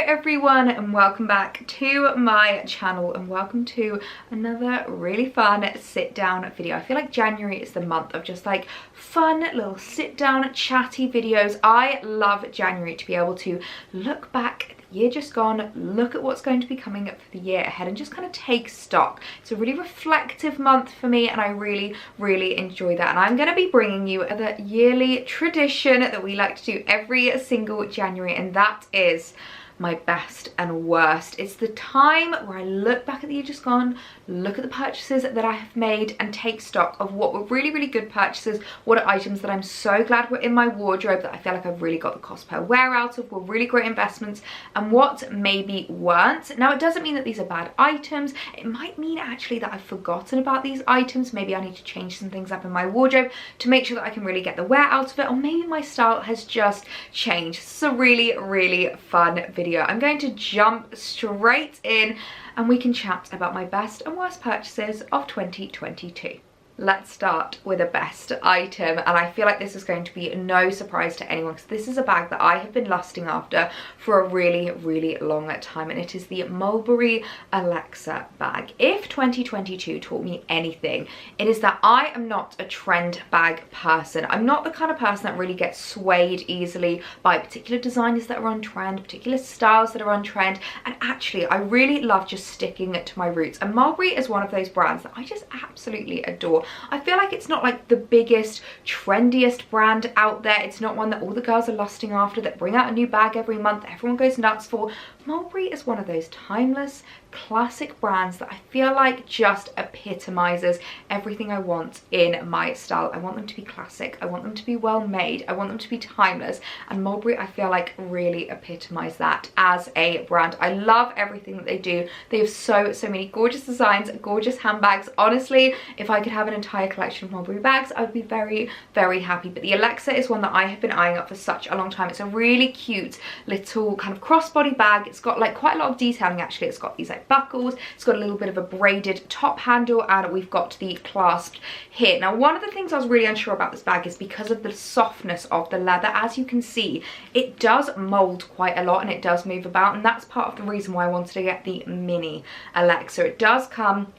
everyone, and welcome back to my channel, and welcome to another really fun sit down video. I feel like January is the month of just like fun little sit down chatty videos. I love January to be able to look back at the year just gone, look at what's going to be coming up for the year ahead, and just kind of take stock. It's a really reflective month for me, and I really enjoy that. And I'm going to be bringing you the yearly tradition that we like to do every single January, and that is my best and worst. It's the time where I look back at the year just gone, look at the purchases that I have made, and take stock of what were really good purchases, what are items that I'm so glad were in my wardrobe that I feel like I've really got the cost per wear out of, were really great investments, and what maybe weren't. Now, it doesn't mean that these are bad items. It might mean actually that I've forgotten about these items. Maybe I need to change some things up in my wardrobe to make sure that I can really get the wear out of it, or maybe my style has just changed. It's a really fun video. I'm going to jump straight in and we can chat about my best and worst purchases of 2022. Let's start with a best item, and I feel like this is going to be no surprise to anyone because this is a bag that I have been lusting after for a really long time, and it is the Mulberry Alexa bag. If 2022 taught me anything, it is that I am not a trend bag person. I'm not the kind of person that really gets swayed easily by particular designers that are on trend, particular styles that are on trend, and actually I really love just sticking to my roots, and Mulberry is one of those brands that I just absolutely adore. I feel like it's not like the biggest, trendiest brand out there. It's not one that all the girls are lusting after, that bring out a new bag every month, everyone goes nuts for. Mulberry is one of those timeless, classic brands that I feel like just epitomizes everything I want in my style. I want them to be classic, I want them to be well made, I want them to be timeless, and Mulberry I feel like really epitomize that as a brand. I love everything that they do. They have so many gorgeous designs, gorgeous handbags. Honestly, if I could have an entire collection of Mulberry bags, I would be very happy. But the Alexa is one that I have been eyeing up for such a long time. It's a really cute little kind of crossbody bag. It's got like quite a lot of detailing actually. It's got these like buckles, it's got a little bit of a braided top handle, and we've got the clasp here. Now, one of the things I was really unsure about this bag is because of the softness of the leather. As you can see, it does mold quite a lot and it does move about, and that's part of the reason why I wanted to get the mini Alexa. It does come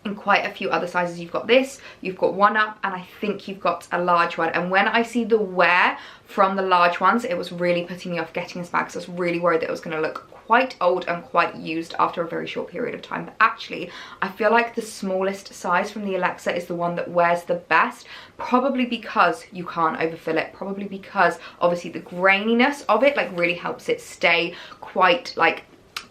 in quite a few other sizes. You've got this, you've got one up, and I think you've got a large one. And when I see the wear from the large ones, it was really putting me off getting this bag because I was really worried that it was going to look quite old and quite used after a very short period of time. But actually, I feel like the smallest size from the Alexa is the one that wears the best, probably because you can't overfill it, probably because obviously the graininess of it like really helps it stay quite like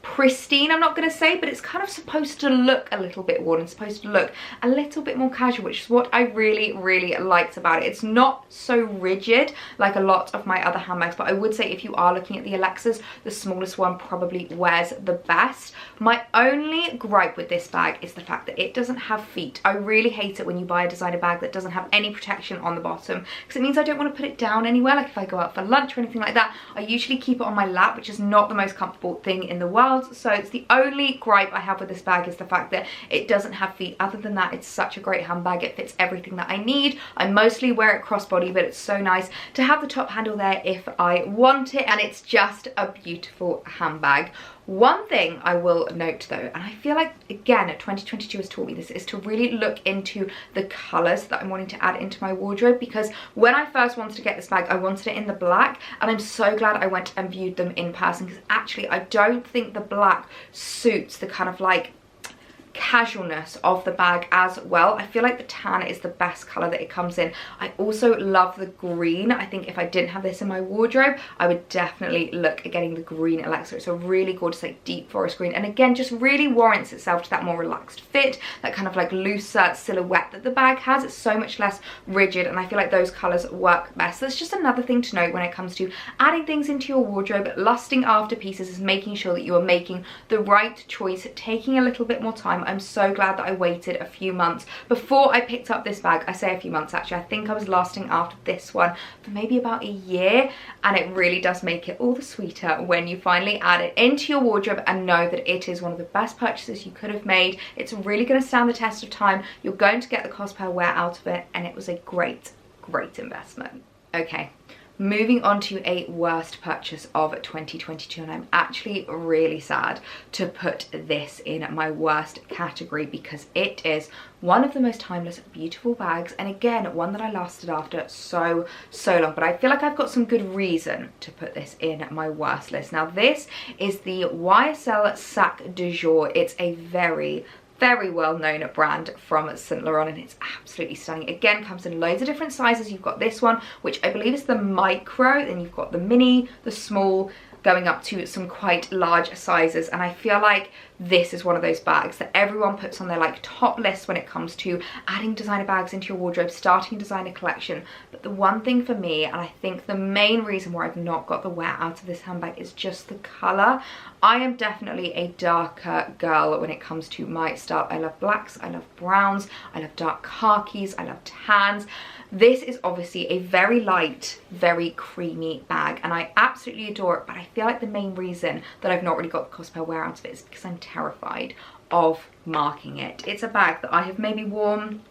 pristine, I'm not going to say, but it's kind of supposed to look a little bit worn and supposed to look a little bit more casual, which is what I really liked about it. It's not so rigid like a lot of my other handbags, but I would say if you are looking at the Alexas, the smallest one probably wears the best. My only gripe with this bag is the fact that it doesn't have feet. I really hate it when you buy a designer bag that doesn't have any protection on the bottom, because it means I don't want to put it down anywhere. Like if I go out for lunch or anything like that, I usually keep it on my lap, which is not the most comfortable thing in the world. So it's the only gripe I have with this bag, is the fact that it doesn't have feet. Other than that, it's such a great handbag. It fits everything that I need. I mostly wear it crossbody, but it's so nice to have the top handle there if I want it, and it's just a beautiful handbag. One thing I will note though, and I feel like again 2022 has taught me this, is to really look into the colours that I'm wanting to add into my wardrobe, because when I first wanted to get this bag, I wanted it in the black, and I'm so glad I went and viewed them in person, because actually I don't think the black suits the kind of like casualness of the bag as well. I feel like the tan is the best colour that it comes in. I also love the green. I think if I didn't have this in my wardrobe, I would definitely look at getting the green Alexa. It's a really gorgeous like deep forest green, and again just really warrants itself to that more relaxed fit, that kind of like looser silhouette that the bag has. It's so much less rigid, and I feel like those colours work best. That's just another thing to note when it comes to adding things into your wardrobe. Lusting after pieces is making sure that you are making the right choice, taking a little bit more time. I'm so glad that I waited a few months before I picked up this bag. I say a few months actually. I think I was lasting after this one for maybe about a year, and it really does make it all the sweeter when you finally add it into your wardrobe and know that it is one of the best purchases you could have made. It's really going to stand the test of time. You're going to get the cost per wear out of it, and it was a great investment. Okay, moving on to a worst purchase of 2022, and I'm actually really sad to put this in my worst category because it is one of the most timeless, beautiful bags, and again, one that I lasted after so long, but I feel like I've got some good reason to put this in my worst list. Now, this is the YSL Sac de Jour. It's a very well-known brand from Saint Laurent, and it's absolutely stunning. Again, comes in loads of different sizes. You've got this one, which I believe is the micro, then you've got the mini, the small, going up to some quite large sizes, and I feel like this is one of those bags that everyone puts on their like top list when it comes to adding designer bags into your wardrobe, starting a designer collection. But the one thing for me, and I think the main reason why I've not got the wear out of this handbag, is just the color. I am definitely a darker girl when it comes to my style. I love blacks, I love browns, I love dark khakis, I love tans. This is obviously a very light, very creamy bag, and I absolutely adore it, but I feel like the main reason that I've not really got the cost per wear out of it is because I'm terrified of marking it. It's a bag that I have maybe worn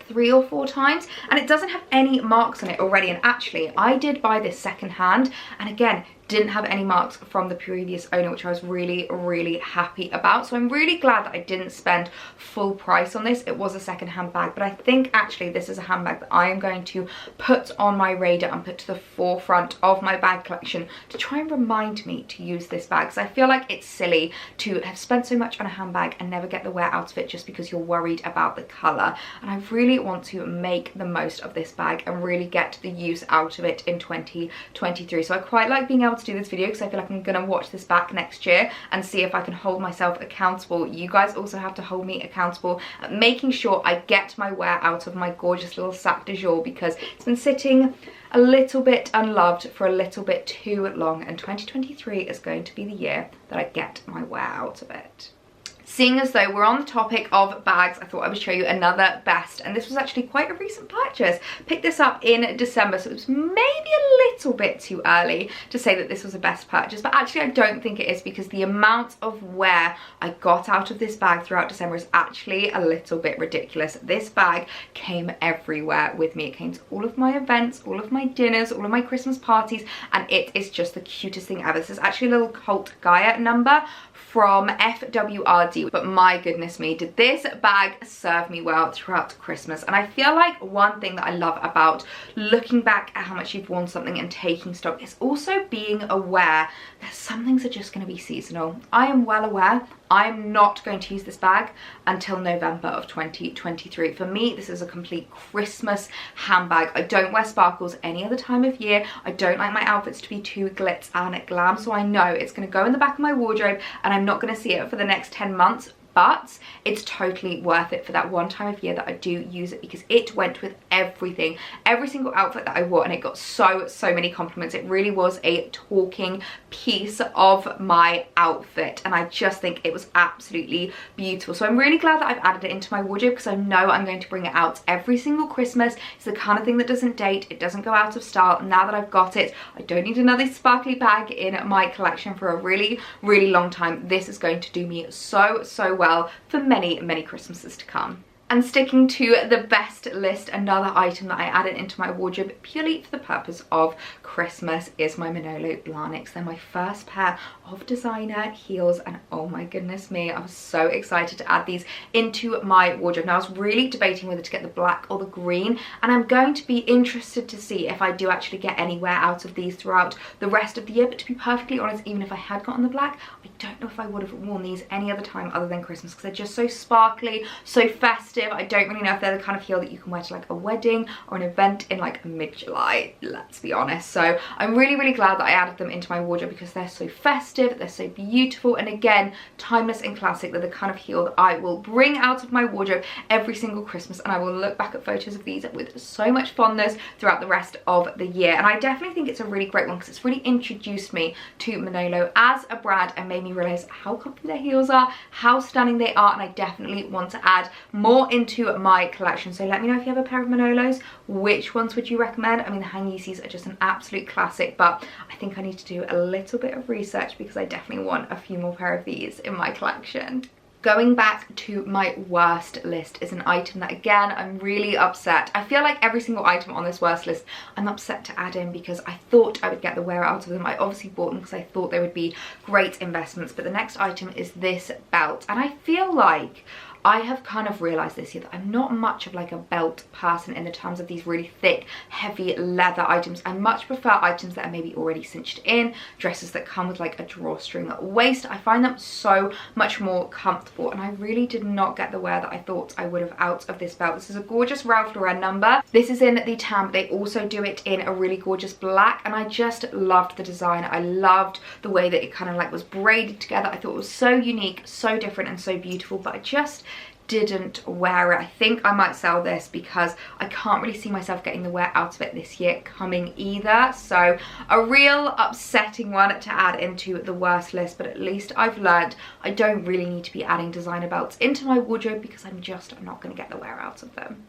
3 or 4 times, and it doesn't have any marks on it already. And actually, I did buy this secondhand, and again, didn't have any marks from the previous owner, which I was really happy about. So I'm really glad that I didn't spend full price on this. It was a secondhand bag, but I think actually this is a handbag that I am going to put on my radar and put to the forefront of my bag collection to try and remind me to use this bag, because I feel like it's silly to have spent so much on a handbag and never get the wear out of it just because you're worried about the color. And I really want to make the most of this bag and really get the use out of it in 2023. So I quite like being able to do this video because I feel like I'm gonna watch this back next year and see if I can hold myself accountable. You guys also have to hold me accountable at making sure I get my wear out of my gorgeous little sac de jour, because it's been sitting a little bit unloved for a little bit too long, and 2023 is going to be the year that I get my wear out of it. Seeing as though we're on the topic of bags, I thought I would show you another best, and this was actually quite a recent purchase. Picked this up in December, so it was maybe a little bit too early to say that this was a best purchase, but actually I don't think it is, because the amount of wear I got out of this bag throughout December is actually a little bit ridiculous. This bag came everywhere with me. It came to all of my events, all of my dinners, all of my Christmas parties, and it is just the cutest thing ever. This is actually a little Cult Gaia number from FWRD, but my goodness me, did this bag serve me well throughout Christmas. And I feel like one thing that I love about looking back at how much you've worn something and taking stock is also being aware that some things are just going to be seasonal. I am well aware I'm not going to use this bag until November of 2023. For me, this is a complete Christmas handbag. I don't wear sparkles any other time of year. I don't like my outfits to be too glitz and glam, so I know it's going to go in the back of my wardrobe and I'm not going to see it for the next 10 months. But it's totally worth it for that one time of year that I do use it, because it went with everything, every single outfit that I wore, and it got so many compliments. It really was a talking piece of my outfit, and I just think it was absolutely beautiful. So I'm really glad that I've added it into my wardrobe, because I know I'm going to bring it out every single Christmas. It's the kind of thing that doesn't date, it doesn't go out of style. Now that I've got it, I don't need another sparkly bag in my collection for a really long time. This is going to do me so well for many Christmases to come. And sticking to the best list, another item that I added into my wardrobe purely for the purpose of Christmas is my Manolo Blahniks. They're my first pair of designer heels, and oh my goodness me, I was so excited to add these into my wardrobe. Now I was really debating whether to get the black or the green, and I'm going to be interested to see if I do actually get any wear out of these throughout the rest of the year. But to be perfectly honest, even if I had gotten the black, I don't know if I would have worn these any other time other than Christmas, because they're just so sparkly, so festive. I don't really know if they're the kind of heel that you can wear to like a wedding or an event in like mid-July, let's be honest. So I'm really glad that I added them into my wardrobe, because they're so festive, they're so beautiful, and again, timeless and classic. They're the kind of heel that I will bring out of my wardrobe every single Christmas, and I will look back at photos of these with so much fondness throughout the rest of the year. And I definitely think it's a really great one, because it's really introduced me to Manolo as a brand and made me realize how comfy their heels are, how stunning they are, and I definitely want to add more into my collection. So let me know if you have a pair of Manolos. Which ones would you recommend? I mean, the Hang Yeezys are just an absolute classic, but I think I need to do a little bit of research, because I definitely want a few more pair of these in my collection. Going back to my worst list is an item that, again, I'm really upset. I feel like every single item on this worst list I'm upset to add in because I thought I would get the wear out of them. I obviously bought them because I thought they would be great investments, but the next item is this belt, and I feel like I have kind of realised this year that I'm not much of like a belt person in the terms of these really thick, heavy leather items. I much prefer items that are maybe already cinched in, dresses that come with like a drawstring waist. I find them so much more comfortable, and I really did not get the wear that I thought I would have out of this belt. This is a gorgeous Ralph Lauren number. This is in the tan, but they also do it in a really gorgeous black, and I just loved the design. I loved the way that it kind of like was braided together. I thought it was so unique, so different, and so beautiful, but I just didn't wear it. I think I might sell this because I can't really see myself getting the wear out of it this year coming either. So a real upsetting one to add into the worst list, but at least I've learned I don't really need to be adding designer belts into my wardrobe because I'm not going to get the wear out of them.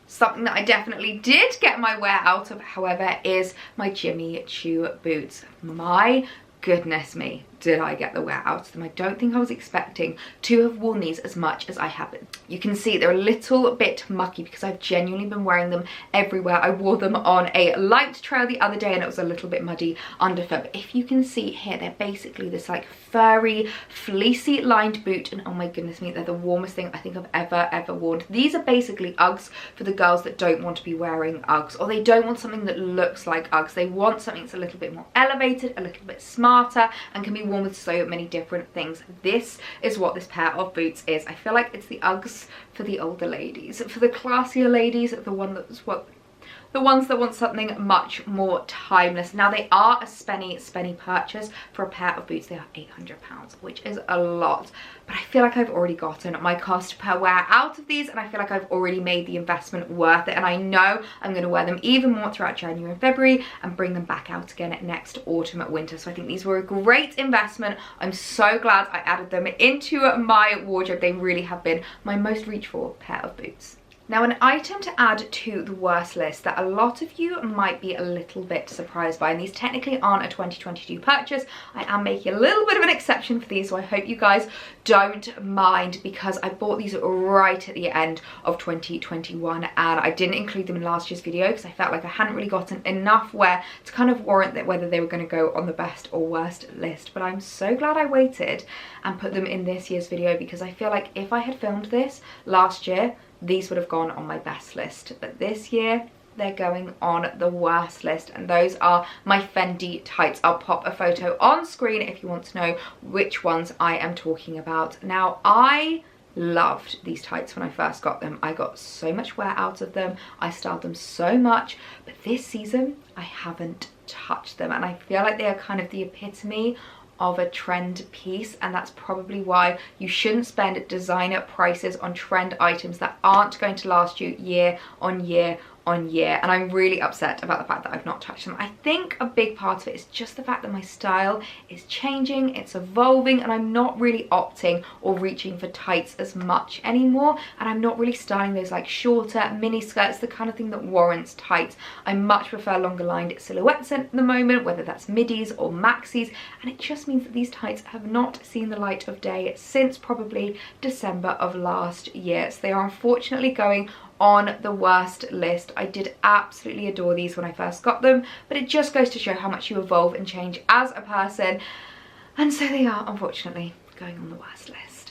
Something that I definitely did get my wear out of, however, is my Jimmy Choo boots. My goodness me, did I get the wear out of them. I don't think I was expecting to have worn these as much as I have. You can see they're a little bit mucky because I've genuinely been wearing them everywhere. I wore them on a light trail the other day and it was a little bit muddy underfoot, but if you can see here, they're basically this like furry, fleecy lined boot, and oh my goodness me, they're the warmest thing I think I've ever worn. These are basically Uggs for the girls that don't want to be wearing Uggs, or they don't want something that looks like Uggs. They want something that's a little bit more elevated, a little bit smarter, and can be worn with so many different things. This is what this pair of boots is. I feel like it's the Uggs for the older ladies, for the classier ladies, the ones that want something much more timeless. Now they are a spenny purchase for a pair of boots. They are £800, which is a lot, but I feel like I've already gotten my cost per wear out of these, and I feel like I've already made the investment worth it, and I know I'm going to wear them even more throughout January and February and bring them back out again next autumn and winter. So I think these were a great investment. I'm so glad I added them into my wardrobe. They really have been my most reach for pair of boots. Now, an item to add to the worst list that a lot of you might be a little bit surprised by, and these technically aren't a 2022 purchase. I am making a little bit of an exception for these, so I hope you guys don't mind, because I bought these right at the end of 2021 and I didn't include them in last year's video because I felt like I hadn't really gotten enough wear to kind of warrant that whether they were going to go on the best or worst list. But I'm so glad I waited and put them in this year's video, because I feel like if I had filmed this last year, these would have gone on my best list, but this year they're going on the worst list, and those are my Fendi tights. I'll pop a photo on screen if you want to know which ones I am talking about. Now, I loved these tights when I first got them. I got so much wear out of them. I styled them so much, but this season I haven't touched them, and I feel like they are kind of the epitome of a trend piece, and that's probably why you shouldn't spend designer prices on trend items that aren't going to last you year on year on year. And I'm really upset about the fact that I've not touched them. I think a big part of it is just the fact that my style is changing, it's evolving, and I'm not really opting or reaching for tights as much anymore, and I'm not really styling those like shorter mini skirts, the kind of thing that warrants tights. I much prefer longer lined silhouettes at the moment, whether that's middies or maxis, and it just means that these tights have not seen the light of day since probably December of last year. So they are unfortunately going on the worst list. I did absolutely adore these when I first got them, but it just goes to show how much you evolve and change as a person, and so they are unfortunately going on the worst list.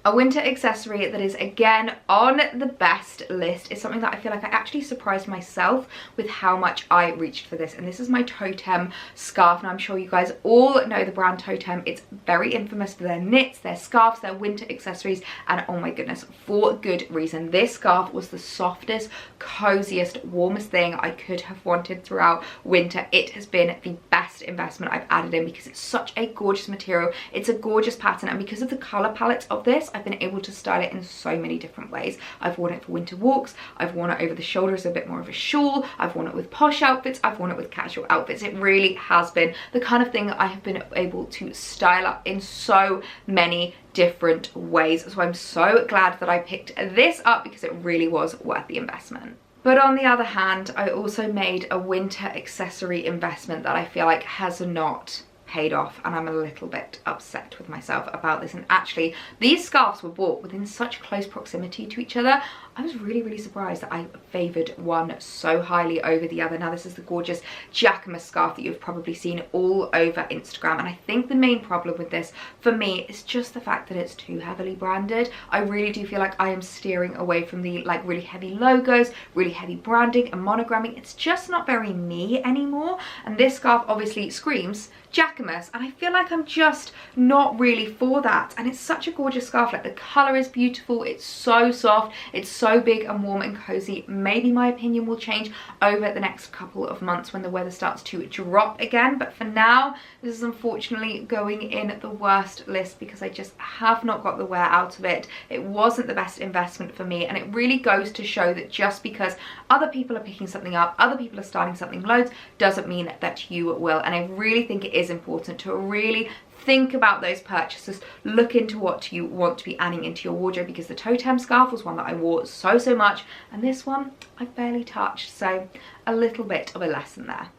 A winter accessory that is again on the best list is something that I feel like I actually surprised myself with how much I reached for this, and this is my Totem scarf. Now, I'm sure you guys all know the brand Totem. It's very infamous for their knits, their scarves, their winter accessories, and oh my goodness, for good reason. This scarf was the softest, coziest, warmest thing I could have wanted throughout winter. It has been the best investment I've added in because it's such a gorgeous material, it's a gorgeous pattern, and because of the color palette of this, I've been able to style it in so many different ways. I've worn it for winter walks, I've worn it over the shoulder as a bit more of a shawl, I've worn it with posh outfits, I've worn it with casual outfits. It really has been the kind of thing that I have been able to style up in so many different ways. So I'm so glad that I picked this up because it really was worth the investment. But on the other hand, I also made a winter accessory investment that I feel like has not paid off, and I'm a little bit upset with myself about this. And actually, these scarves were bought within such close proximity to each other. I was really surprised that I favoured one so highly over the other. Now, this is the gorgeous Jacquemus scarf that you've probably seen all over Instagram, and I think the main problem with this for me is just the fact that it's too heavily branded. I really do feel like I am steering away from the like really heavy logos, really heavy branding and monogramming. It's just not very me anymore, and this scarf obviously screams Jacquemus, and I feel like I'm just not really for that. And it's such a gorgeous scarf. Like, the colour is beautiful, it's so soft, it's so big and warm and cozy. Maybe my opinion will change over the next couple of months when the weather starts to drop again, but for now this is unfortunately going in the worst list because I just have not got the wear out of it. It wasn't the best investment for me, and it really goes to show that just because other people are picking something up, other people are starting something loads, doesn't mean that you will. And I really think it is important to really think about those purchases, look into what you want to be adding into your wardrobe, because the totem scarf was one that I wore so much, and this one I barely touched, so a little bit of a lesson there.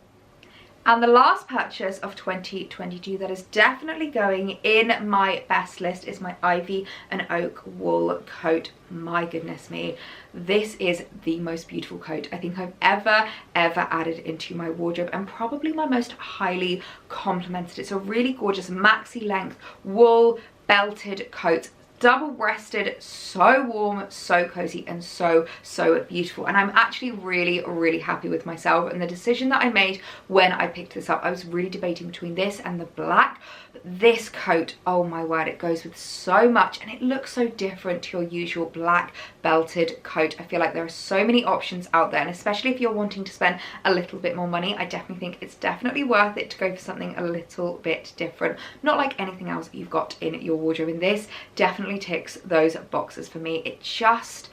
And the last purchase of 2022 that is definitely going in my best list is my Ivy and Oak wool coat. My goodness me, this is the most beautiful coat I think I've ever added into my wardrobe, and probably my most highly complimented. It's a really gorgeous maxi length wool belted coat, double-breasted, so warm, so cozy, and so beautiful. And I'm actually really happy with myself and the decision that I made when I picked this up. I was really debating between this and the black, but this coat, oh my word, it goes with so much, and it looks so different to your usual black belted coat. I feel like there are so many options out there, and especially if you're wanting to spend a little bit more money, I definitely think it's definitely worth it to go for something a little bit different, not like anything else you've got in your wardrobe. And this definitely ticks those boxes for me. It just,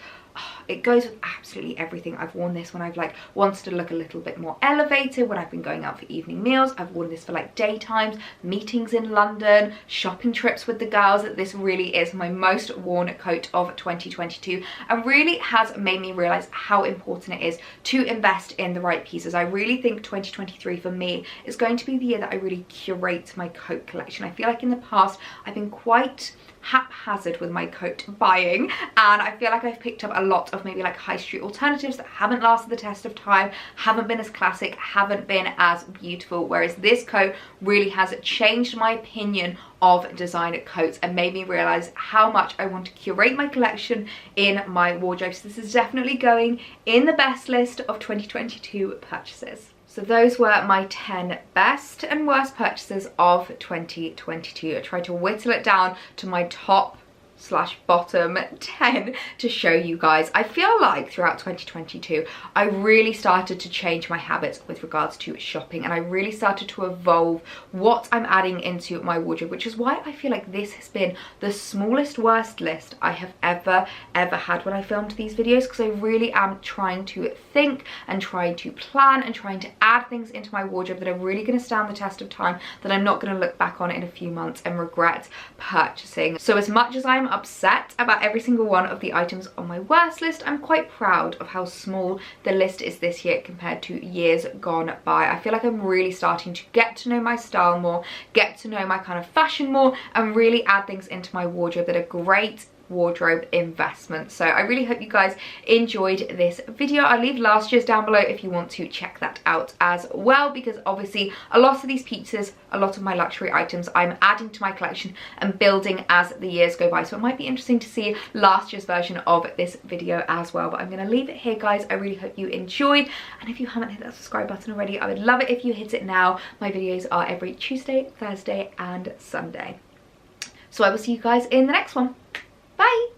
it goes with absolutely everything. I've worn this when I've like wanted to look a little bit more elevated, when I've been going out for evening meals. I've worn this for like daytimes, meetings in London, shopping trips with the girls. This really is my most worn coat of 2022, and really has made me realize how important it is to invest in the right pieces. I really think 2023 for me is going to be the year that I really curate my coat collection. I feel like in the past I've been quite haphazard with my coat buying, and I feel like I've picked up a lot of maybe like high street alternatives that haven't lasted the test of time, haven't been as classic, haven't been as beautiful, whereas this coat really has changed my opinion of designer coats and made me realize how much I want to curate my collection in my wardrobe. So this is definitely going in the best list of 2022 purchases. So those were my 10 best and worst purchases of 2022. I tried to whittle it down to my top / bottom 10 to show you guys. I feel like throughout 2022 I really started to change my habits with regards to shopping, and I really started to evolve what I'm adding into my wardrobe, which is why I feel like this has been the smallest worst list I have ever had when I filmed these videos, because I really am trying to think and trying to plan and trying to add things into my wardrobe that are really going to stand the test of time, that I'm not going to look back on in a few months and regret purchasing. So as much as I'm upset about every single one of the items on my worst list, I'm quite proud of how small the list is this year compared to years gone by. I feel like I'm really starting to get to know my style more, get to know my kind of fashion more, and really add things into my wardrobe that are great wardrobe investment. So I really hope you guys enjoyed this video. I'll leave last year's down below if you want to check that out as well, because obviously a lot of these pieces, a lot of my luxury items, I'm adding to my collection and building as the years go by, so it might be interesting to see last year's version of this video as well. But I'm going to leave it here, guys. I really hope you enjoyed, and if you haven't hit that subscribe button already, I would love it if you hit it now. My videos are every Tuesday, Thursday and Sunday. So I will see you guys in the next one. Bye!